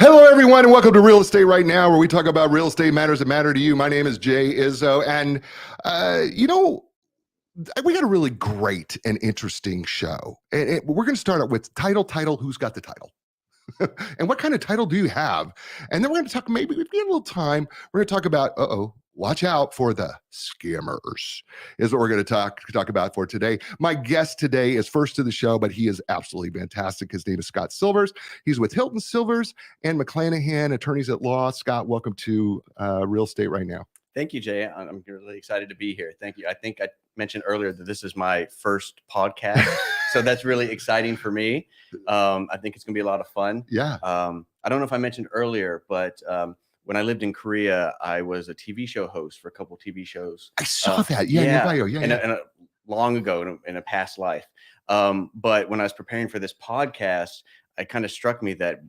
Hello, everyone, and welcome to Real Estate Right Now, where we talk about real estate matters that matter to you. My name is Jay Izzo, and we got a really great and interesting show. And we're going to start out with title. Who's got the title? And what kind of title do you have? And then we're going to talk, maybe if we have a little time, we're going to talk about, watch out for the scammers, is what we're going to talk about for today. My guest today is first to the show, but he is absolutely fantastic. His name is Scott Silvers. He's with Hilton Silvers and McClanahan, attorneys at law. Scott, welcome to Real Estate Right Now. Thank you, Jay. I'm really excited to be here. Thank you. I think I mentioned earlier that this is my first podcast, so that's really exciting for me. I think it's going to be a lot of fun. Yeah. I don't know if I mentioned earlier, but when I lived in Korea, I was a TV show host for a couple of TV shows. I saw that. Yeah. Long ago in a past life. But when I was preparing for this podcast, it kind of struck me that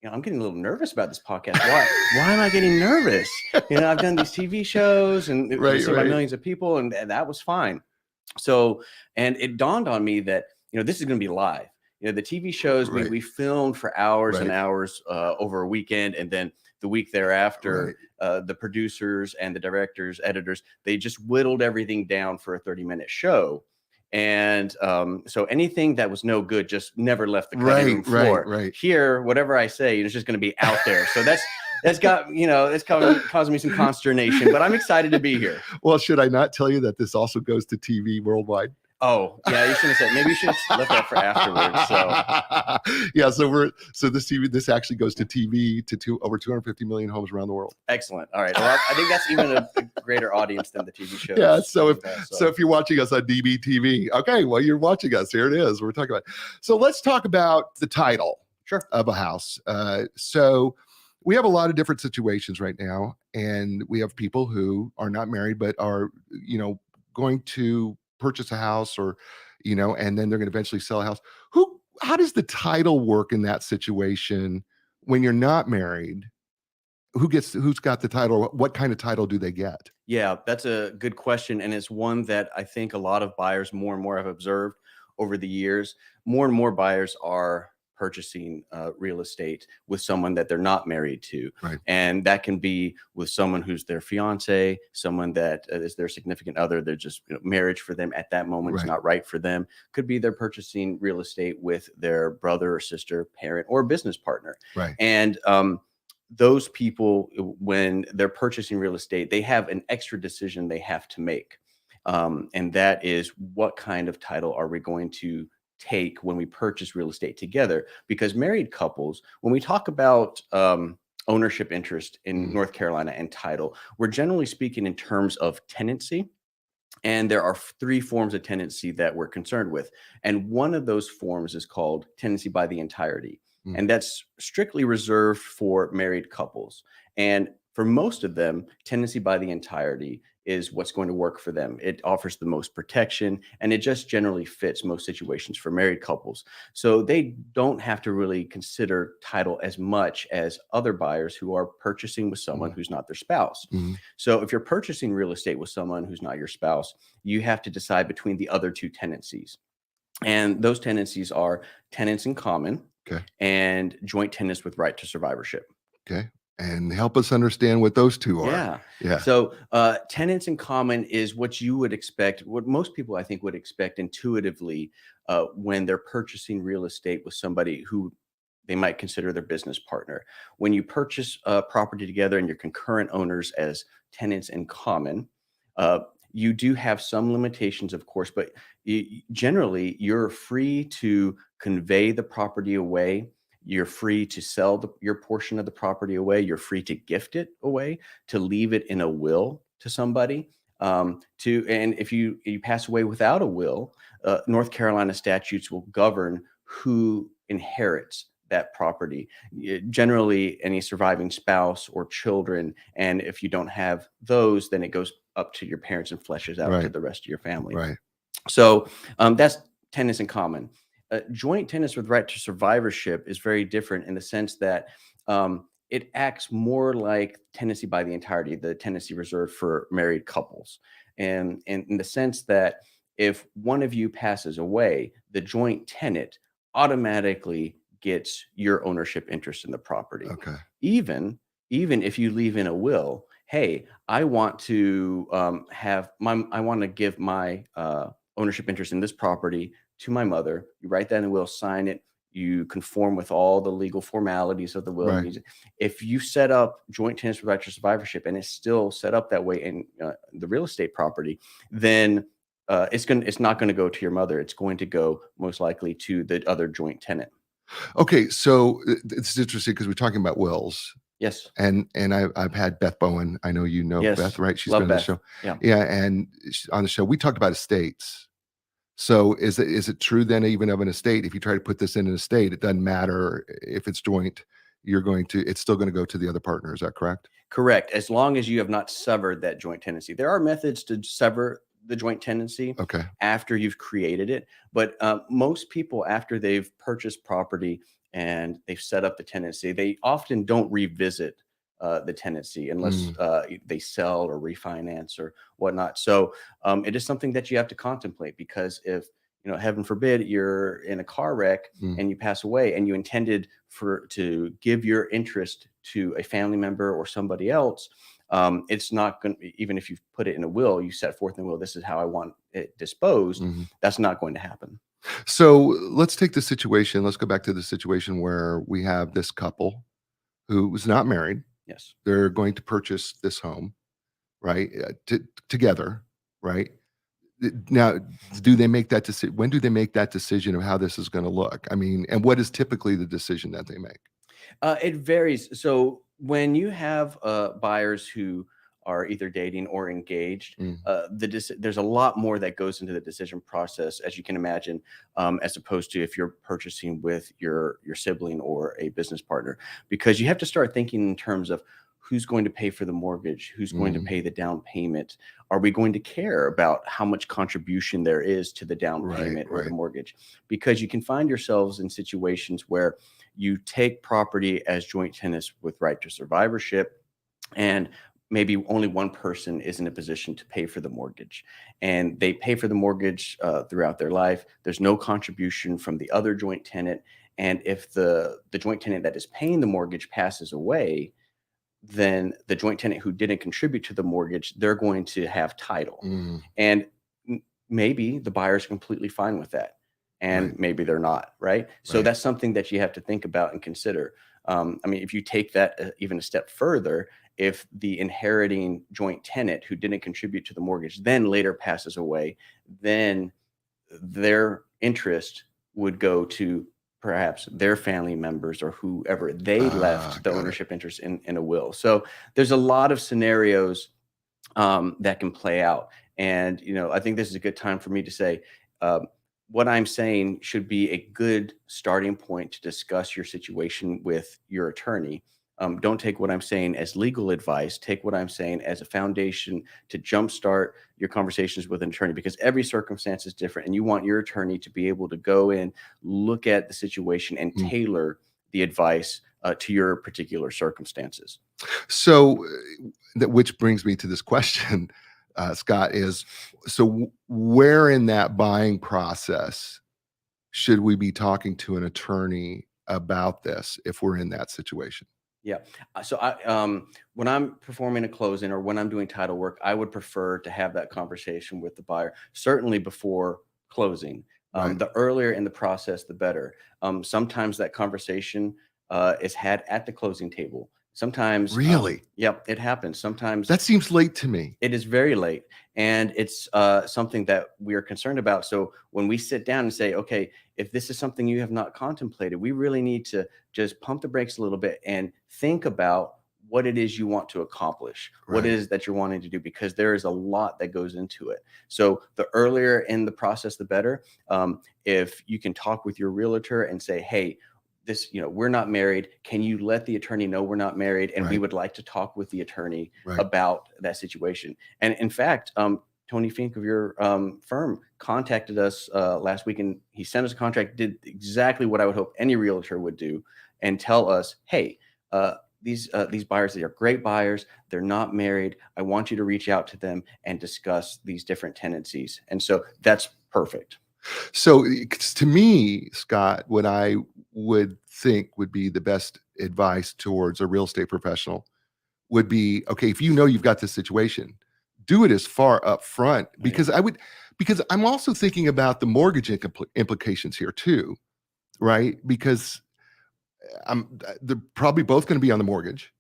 I'm getting a little nervous about this podcast. Why am I getting nervous? I've done these TV shows and seen by millions of people, and that was fine. So, and it dawned on me that, this is going to be live. The TV shows, we filmed for hours and hours over a weekend. And then the week thereafter, the producers and the directors, editors, they just whittled everything down for a 30-minute show. And so anything that was no good just never left the cutting room floor. Here, whatever I say, it's just going to be out there. So that's got, it's causing me some consternation, but I'm excited to be here. Well, should I not tell you that this also goes to TV worldwide? Oh, yeah, you should have said, maybe you should have left that for afterwards. So yeah, so this actually goes to TV to over 250 million homes around the world. Excellent. All right. Well, I think that's even a greater audience than the TV show. Yeah. So if you're watching us on DBTV, okay, well, you're watching us. Here it is. We're talking about. So let's talk about the title of a house. So we have a lot of different situations right now, and we have people who are not married but are, going to purchase a house or, and then they're going to eventually sell a house. How does the title work in that situation when you're not married? Who's got the title? What kind of title do they get? Yeah, that's a good question. And it's one that I think a lot of buyers more and more have observed over the years. More and more buyers are purchasing real estate with someone that they're not married to. And that can be with someone who's their fiance, someone that is their significant other. They're just marriage for them at that moment is not right for them. Could be they're purchasing real estate with their brother or sister, parent, or business partner. And those people, when they're purchasing real estate, they have an extra decision they have to make. And that is, what kind of title are we going to take when we purchase real estate together? Because married couples, when we talk about ownership interest in North Carolina and title, we're generally speaking in terms of tenancy. And there are 3 forms of tenancy that we're concerned with. And one of those forms is called tenancy by the entirety. And that's strictly reserved for married couples. And for most of them, tenancy by the entirety is what's going to work for them. It offers the most protection, and it just generally fits most situations for married couples. So they don't have to really consider title as much as other buyers who are purchasing with someone who's not their spouse. So if you're purchasing real estate with someone who's not your spouse, you have to decide between the other 2 tenancies. And those tenancies are tenants in common and joint tenants with right to survivorship. Okay. And help us understand what those 2 are. Yeah. So tenants in common is what you would expect, what most people I think would expect intuitively when they're purchasing real estate with somebody who they might consider their business partner. When you purchase property together and you're concurrent owners as tenants in common, you do have some limitations, of course, but generally you're free to convey the property away. You're free to sell your portion of the property away. You're free to gift it away, to leave it in a will to somebody. And if you pass away without a will, North Carolina statutes will govern who inherits that property. Generally, any surviving spouse or children. And if you don't have those, then it goes up to your parents and fleshes out to the rest of your family. So that's tenants in common. Joint tenants with right to survivorship is very different in the sense that it acts more like tenancy by the entirety, the tenancy reserved for married couples. And in the sense that if one of you passes away, the joint tenant automatically gets your ownership interest in the property. Okay. Even if you leave in a will, hey, I want to I want to give my ownership interest in this property to my mother. You write that in the will, sign it. You conform with all the legal formalities of the will. Right. If you set up joint tenants with right to survivorship and it's still set up that way in the real estate property, then it's not going to go to your mother. It's going to go most likely to the other joint tenant. Okay, so it's interesting because we're talking about wills, Yes. and I've had Beth Bowen. I know you know Yes. Beth, right? She's Love been on the Beth. show. Yeah. Yeah, and on the show we talked about estates. So is it true then, even of an estate, if you try to put this in an estate, it doesn't matter if it's joint, it's still going to go to the other partner. Is that correct? Correct. As long as you have not severed that joint tenancy. There are methods to sever the joint tenancy Okay. after you've created it. But most people, after they've purchased property and they've set up the tenancy, they often don't revisit the tenancy unless they sell or refinance or whatnot. So it is something that you have to contemplate, because if, heaven forbid, you're in a car wreck and you pass away and you intended to give your interest to a family member or somebody else, it's not going to, even if you put it in a will, you set forth in the will, this is how I want it disposed, that's not going to happen. So let's take the situation. Let's go back to the situation where we have this couple who was not married. Yes. They're going to purchase this home, right? Together, right? Now, do they make that decision? When do they make that decision of how this is going to look? I mean, and what is typically the decision that they make? It varies. So when you have buyers who are either dating or engaged, there's a lot more that goes into the decision process, as you can imagine, as opposed to if you're purchasing with your sibling or a business partner, because you have to start thinking in terms of who's going to pay for the mortgage, who's going to pay the down payment. Are we going to care about how much contribution there is to the down payment or the mortgage? Because you can find yourselves in situations where you take property as joint tenants with right to survivorship, and maybe only one person is in a position to pay for the mortgage, and they pay for the mortgage throughout their life. There's no contribution from the other joint tenant. And if the joint tenant that is paying the mortgage passes away, then the joint tenant who didn't contribute to the mortgage, they're going to have title. And maybe the buyer's completely fine with that, and maybe they're not, right? So that's something that you have to think about and consider. I mean, if you take that even a step further, if the inheriting joint tenant who didn't contribute to the mortgage then later passes away, then their interest would go to perhaps their family members or whoever they left the ownership interest in a will. So there's a lot of scenarios that can play out. And, I think this is a good time for me to say, what I'm saying should be a good starting point to discuss your situation with your attorney. Don't take what I'm saying as legal advice. Take what I'm saying as a foundation to jumpstart your conversations with an attorney, because every circumstance is different, and you want your attorney to be able to go in, look at the situation, and tailor the advice to your particular circumstances. So, which brings me to this question, Scott, is so where in that buying process should we be talking to an attorney about this if we're in that situation? Yeah. So when I'm performing a closing or when I'm doing title work, I would prefer to have that conversation with the buyer, certainly before closing. The earlier in the process, the better. Sometimes that conversation is had at the closing table. Sometimes, Really? Yep, it happens. Sometimes That seems late to me. it is very late, and it's something that we are concerned about. So when we sit down and say, okay, if this is something you have not contemplated, we really need to just pump the brakes a little bit and think about what it is you want to accomplish, what it is that you're wanting to do, because there is a lot that goes into it. So the earlier in the process, the better. If you can talk with your realtor and say, hey, this, we're not married. Can you let the attorney know we're not married? And we would like to talk with the attorney about that situation. And in fact, Tony Fink of your firm contacted us last week, and he sent us a contract, did exactly what I would hope any realtor would do, and tell us, hey, these buyers, they are great buyers. They're not married. I want you to reach out to them and discuss these different tenancies. And so that's perfect. So to me, Scott, what I would think would be the best advice towards a real estate professional would be, okay, if you know you've got this situation, do it as far up front, Right. because I'm also thinking about the mortgage implications here too, right? Because they're probably both going to be on the mortgage.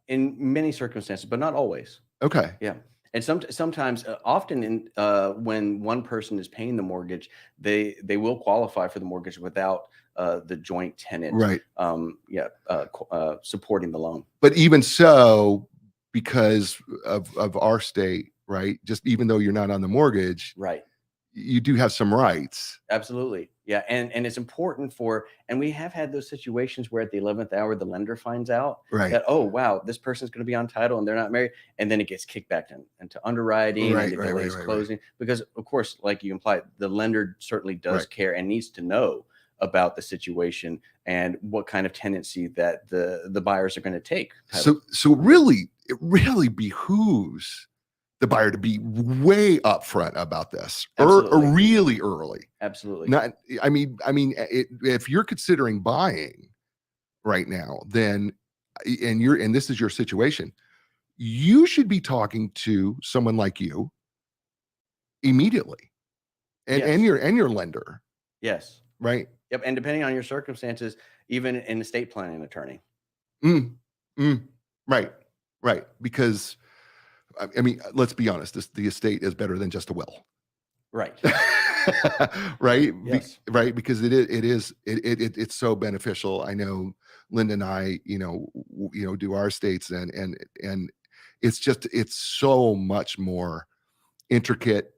In many circumstances, but not always. Okay. Yeah. And sometimes, often when one person is paying the mortgage, they will qualify for the mortgage without the joint tenant, Right. supporting the loan. But even so, because of our state, right? Just even though you're not on the mortgage, Right. you do have some rights. Absolutely. Yeah. And it's important and we have had those situations where at the 11th hour, the lender finds out Right. that, oh, wow, this person's going to be on title and they're not married. And then it gets kicked back into underwriting and it delays closing. Because, of course, like you implied, the lender certainly does care and needs to know about the situation and what kind of tenancy that the buyers are going to take. So it really behooves the buyer to be way upfront about this, or really early. Absolutely. Not, if you're considering buying right now, then and this is your situation, you should be talking to someone like you immediately, and your lender. Yes. Right. Yep. And depending on your circumstances, even an estate planning attorney. Right. Because let's be honest, the estate is better than just a will. Right. Right. Yes. Right. Because it's so beneficial. I know Linda and I, do our estates, and it's so much more intricate,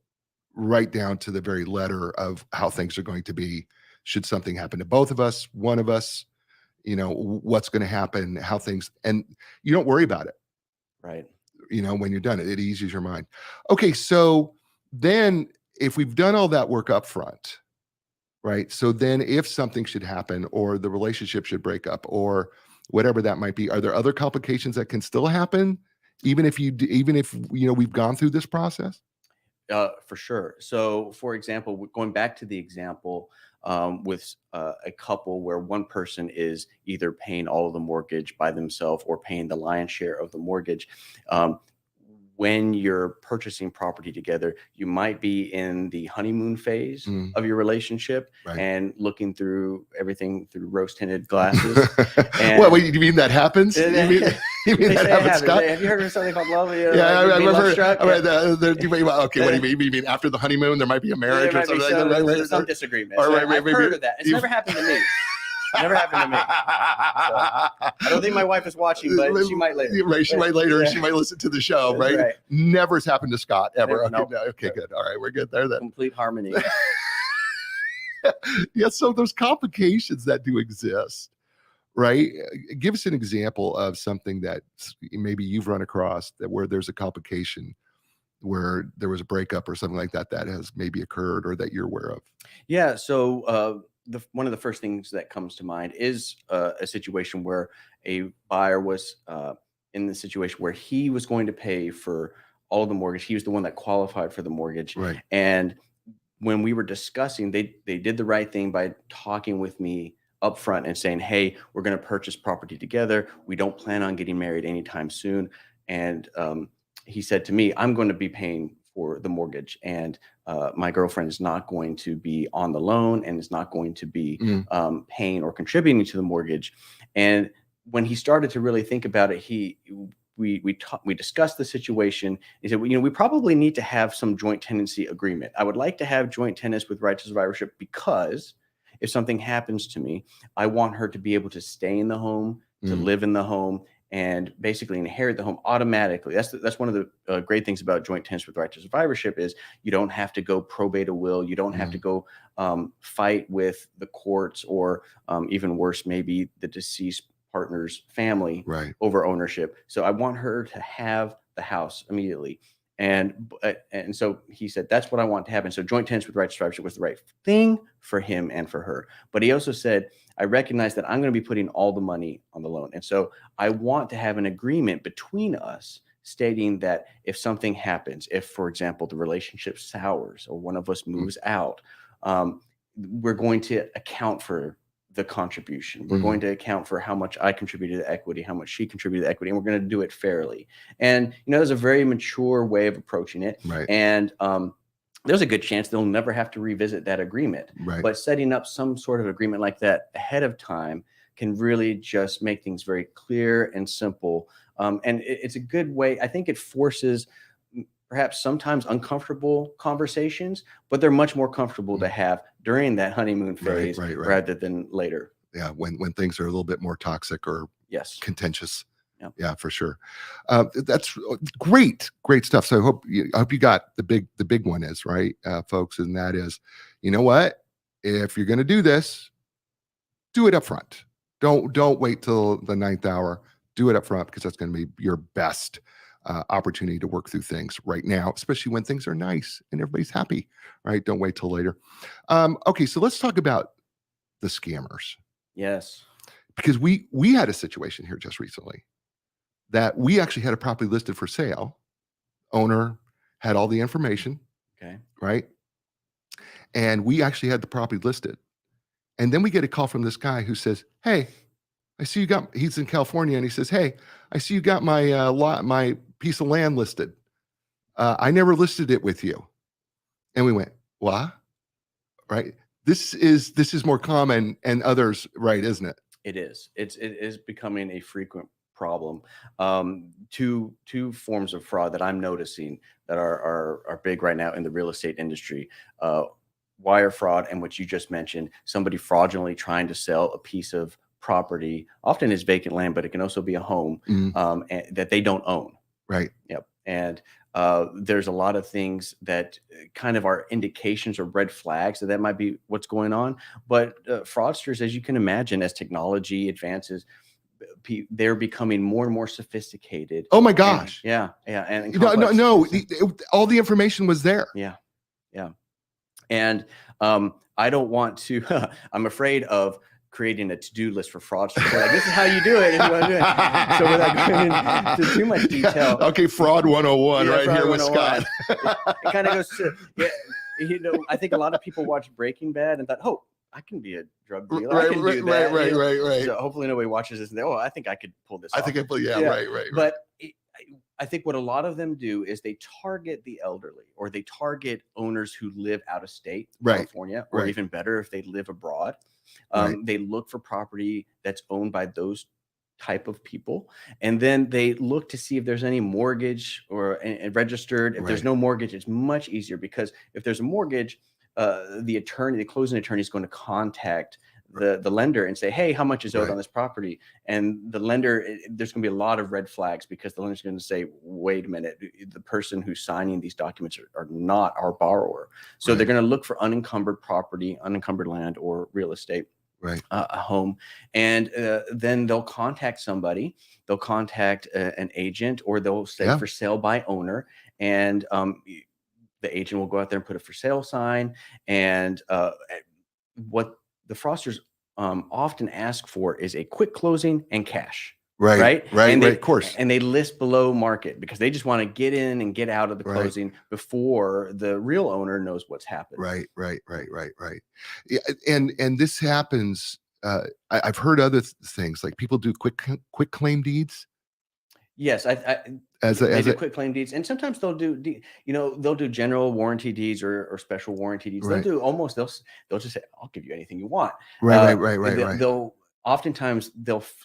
right down to the very letter of how things are going to be. Should something happen to both of us, one of us, what's going to happen, how things, and you don't worry about it. Right. When you're done, it eases your mind. Okay. So then if we've done all that work up front, right? So then if something should happen, or the relationship should break up, or whatever that might be, are there other complications that can still happen, even if we've gone through this process? For sure. So, for example, going back to the example with a couple where one person is either paying all of the mortgage by themselves or paying the lion's share of the mortgage. When you're purchasing property together, you might be in the honeymoon phase of your relationship, and looking through everything through rose-tinted glasses. What, you mean that happens? You mean that happens, Scott? Have you heard of something called love? Yeah, I've heard. Okay, what do you mean after the honeymoon there might be a marriage or something? Some disagreement. I've heard of that. It's never happened to me. Never happened to me. So, I don't think my wife is watching, but she might later. Right, she might later. She might listen to the show. Right? Never has happened to Scott ever. Okay, good. All right, we're good there then. Complete harmony. Yeah. So those complications that do exist, right? Give us an example of something that maybe you've run across where there's a complication, where there was a breakup or something like that has maybe occurred, or that you're aware of. Yeah. So one of the first things that comes to mind is a situation where a buyer was in the situation where he was going to pay for all of the mortgage. He was the one that qualified for the mortgage. Right. And when we were discussing, they did the right thing by talking with me up front and saying, hey, we're going to purchase property together. We don't plan on getting married anytime soon. And he said to me, I'm going to be paying for the mortgage, and my girlfriend is not going to be on the loan and is not going to be paying or contributing to the mortgage. And when he started to really think about it, we discussed the situation. He said, we probably need to have some joint tenancy agreement. I would like to have joint tenants with right to survivorship, because if something happens to me, I want her to be able to stay in the home, to live in the home, and basically inherit the home automatically. That's one of the great things about joint tenants with right to survivorship is you don't have to go probate a will. You don't have to go fight with the courts, or even worse, maybe the deceased partner's family over ownership. So I want her to have the house immediately. And so he said, that's what I want to happen. So joint tenants with right to survivorship was the right thing for him and for her. But he also said, I recognize that I'm going to be putting all the money on the loan. And so I want to have an agreement between us stating that if something happens, if, for example, the relationship sours or one of us moves out, we're going to account for the contribution. We're going to account for how much I contributed to equity, how much she contributed to equity, and we're going to do it fairly. And, there's a very mature way of approaching it. Right. And there's a good chance they'll never have to revisit that agreement. Right. But setting up some sort of agreement like that ahead of time can really just make things very clear and simple. And it's a good way. I think it forces perhaps sometimes uncomfortable conversations, but they're much more comfortable to have during that honeymoon phase rather than later. Yeah, when things are a little bit more toxic or contentious. Yeah, for sure. That's great stuff. So I hope you got the big one is right, folks, and that is, you know what? If you're going to do this, do it up front. Don't wait till the 9th hour. Do it up front, because that's going to be your best opportunity to work through things right now, especially when things are nice and everybody's happy. Right? Don't wait till later. Okay, so let's talk about the scammers. Yes, because we had a situation here just recently that we actually had a property listed for sale. Owner had all the information. Okay. Right. And we actually had the property listed. And then we get a call from this guy who says, "Hey, I see you got," he's in California, and he says, "Hey, I see you got my my piece of land listed. I never listed it with you." And we went, "What?" Right. This is more common and others, right, isn't it? It is. It is becoming a frequent problem. Two forms of fraud that I'm noticing that are big right now in the real estate industry. Wire fraud, and what you just mentioned, somebody fraudulently trying to sell a piece of property, often is vacant land, but it can also be a home that they don't own. Right. Yep. And there's a lot of things that kind of are indications or red flags that might be what's going on. But fraudsters, as you can imagine, as technology advances, they're becoming more and more sophisticated. Oh my gosh. And no, all the information was there. Yeah. And I don't want to, I'm afraid of creating a to-do list for fraudsters. Like, this is how you do it if you want to do it. So without going into too much detail. Okay, fraud 101 right fraud here 101. With Scott. It kind of goes to, I think a lot of people watch Breaking Bad and thought, oh, I can be a drug dealer. I can do that. Right. So hopefully nobody watches this and they, I think I could pull this off. Right. But I think what a lot of them do is they target the elderly, or they target owners who live out of state, California, or even better, if they live abroad. They look for property that's owned by those type of people, and then they look to see if there's any mortgage or registered. If there's no mortgage, it's much easier, because if there's a mortgage, the closing attorney is going to contact the lender and say, "Hey, how much is owed on this property?" And the lender, there's going to be a lot of red flags, because the lender's going to say, "Wait a minute, the person who's signing these documents are not our borrower." So they're going to look for unencumbered property, unencumbered land, or real estate, a home. And then they'll contact somebody. They'll contact an agent, or they'll say for sale by owner. And the agent will go out there and put a for sale sign. And what the fraudsters often ask for is a quick closing and cash. Right. Of course. And they list below market, because they just want to get in and get out of the closing before the real owner knows what's happened. Right. Yeah, and this happens. I've heard other things, like people do quick claim deeds. Yes, they do quick claim deeds, and sometimes they'll do general warranty deeds or special warranty deeds. They'll do they'll just say, "I'll give you anything you want." Right. They'll oftentimes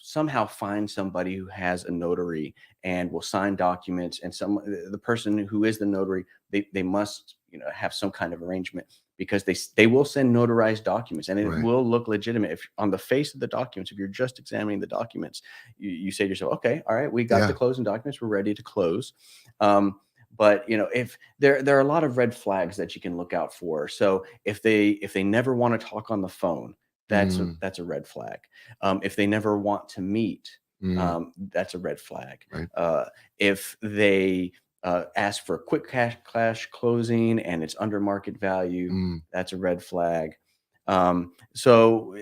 somehow find somebody who has a notary and will sign documents, and the person who is the notary, they must have some kind of arrangement, because they will send notarized documents, and it will look legitimate. If on the face of the documents, if you're just examining the documents, you say to yourself, "Okay, all right, we got the closing documents, we're ready to close." But if there are a lot of red flags that you can look out for. So if they never want to talk on the phone, that's a red flag. If they never want to meet, that's a red flag. If they ask for a quick cash closing and it's under market value, that's a red flag. So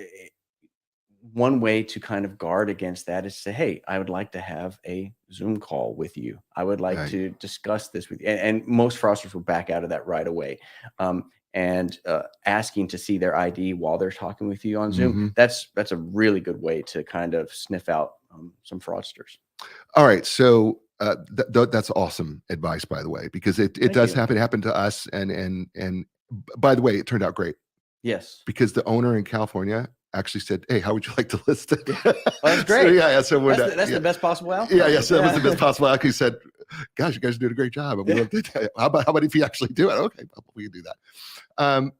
one way to kind of guard against that is to say, hey, I would like to have a Zoom call with you. I would like to discuss this with you. And most fraudsters will back out of that right away. And asking to see their ID while they're talking with you on Zoom, that's a really good way to kind of sniff out some fraudsters. All right. So that's awesome advice, by the way, because it does happen. It happened to us. And by the way, it turned out great. Yes. Because the owner in California actually said, hey, how would you like to list it? Well, that's great. So that's the best possible outcome. So that was the best possible outcome. He said, gosh, you guys are doing a great job. And we love to how about if you actually do it? Okay, we can do that.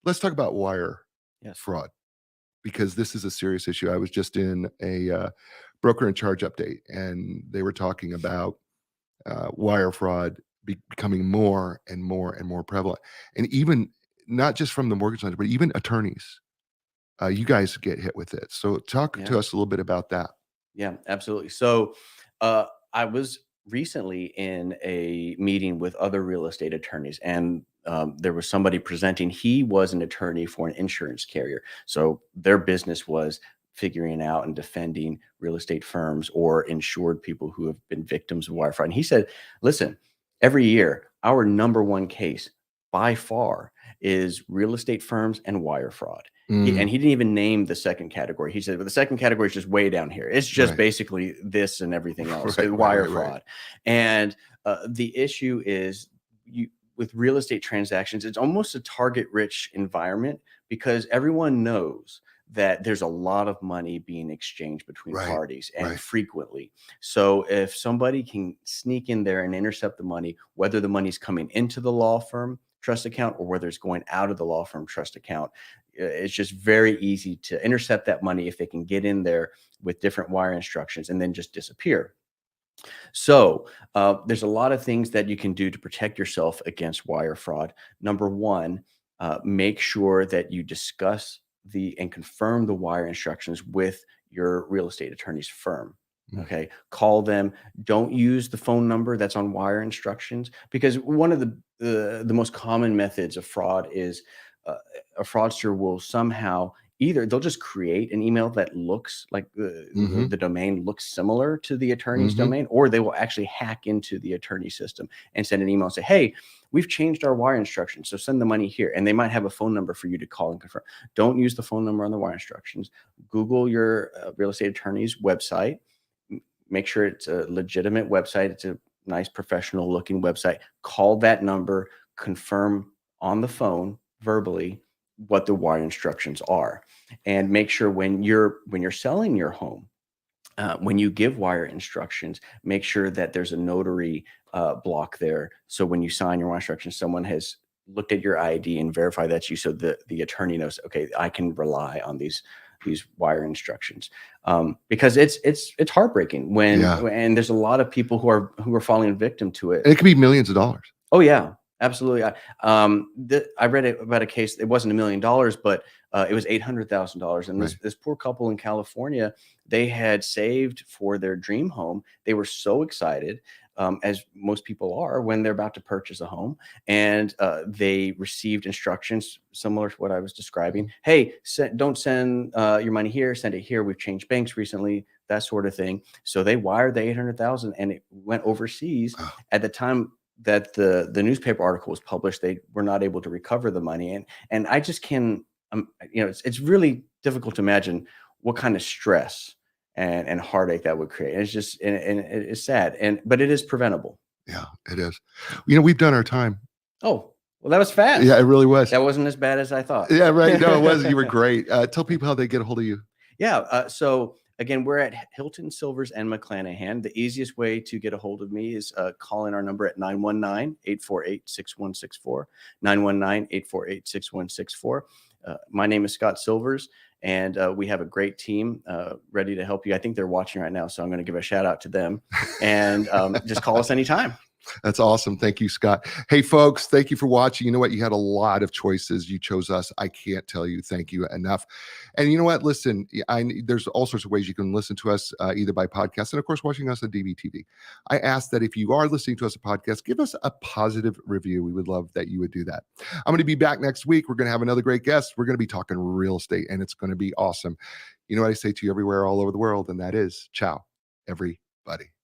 Let's talk about wire fraud, because this is a serious issue. I was just in a broker in charge update, and they were talking about wire fraud becoming more and more and more prevalent. And even not just from the mortgage lender, but even attorneys. You guys get hit with it. So talk to us a little bit about that. Yeah, absolutely. So I was recently in a meeting with other real estate attorneys, and there was somebody presenting. He was an attorney for an insurance carrier. So their business was figuring out and defending real estate firms or insured people who have been victims of wire fraud. And he said, listen, every year, our number one case by far is real estate firms and wire fraud. And he didn't even name the second category. He said, well, the second category is just way down here. It's just basically this and everything else, wire fraud. And the issue is with real estate transactions, it's almost a target-rich environment, because everyone knows that there's a lot of money being exchanged between parties, and frequently. So if somebody can sneak in there and intercept the money, whether the money's coming into the law firm trust account or whether it's going out of the law firm trust account, it's just very easy to intercept that money if they can get in there with different wire instructions and then just disappear. So there's a lot of things that you can do to protect yourself against wire fraud. Number one, make sure that you discuss and confirm the wire instructions with your real estate attorney's firm. Okay. Call them. Don't use the phone number that's on wire instructions, because one of the most common methods of fraud is a fraudster will somehow either they'll just create an email that looks like the domain looks similar to the attorney's domain, or they will actually hack into the attorney system and send an email and say, hey, we've changed our wire instructions, so send the money here. And they might have a phone number for you to call and confirm. Don't use the phone number on the wire instructions. Google your real estate attorney's website. Make sure it's a legitimate website. It's a nice professional looking website. Call that number, confirm on the phone verbally what the wire instructions are, and make sure when you're selling your home, when you give wire instructions, make sure that there's a notary block there. So when you sign your wire instructions, someone has looked at your ID and verified that's you. So the attorney knows, okay, I can rely on these wire instructions, because it's heartbreaking and there's a lot of people who are falling victim to it. And it could be millions of dollars. Oh yeah, absolutely. I read about a case. It wasn't $1 million, but it was $800,000. And this poor couple in California, they had saved for their dream home. They were so excited, as most people are when they're about to purchase a home, and they received instructions similar to what I was describing. Hey, don't send your money here, send it here. We've changed banks recently, that sort of thing. So they wired the $800,000 and it went overseas. At the time that the newspaper article was published, they were not able to recover the money. And I just can, it's really difficult to imagine what kind of stress and heartache that would create. And it's just, and it's sad, but it is preventable. Yeah, it is. We've done our time. Oh, well, that was fast. Yeah, it really was. That wasn't as bad as I thought. Yeah, right. No, it wasn't. You were great. Tell people how they get a hold of you. Yeah. So again, we're at Hilton, Silvers, and McClanahan. The easiest way to get a hold of me is call in our number at 919-848-6164, 919-848-6164. My name is Scott Silvers, and we have a great team ready to help you. I think they're watching right now, so I'm going to give a shout out to them, and just call us anytime. That's awesome. Thank you, Scott. Hey, folks, thank you for watching. You know what? You had a lot of choices. You chose us. I can't tell you thank you enough. And you know what? Listen, there's all sorts of ways you can listen to us, either by podcast and, of course, watching us on DBTV. I ask that if you are listening to us a podcast, give us a positive review. We would love that you would do that. I'm going to be back next week. We're going to have another great guest. We're going to be talking real estate, and it's going to be awesome. You know what I say to you everywhere, all over the world, and that is ciao, everybody.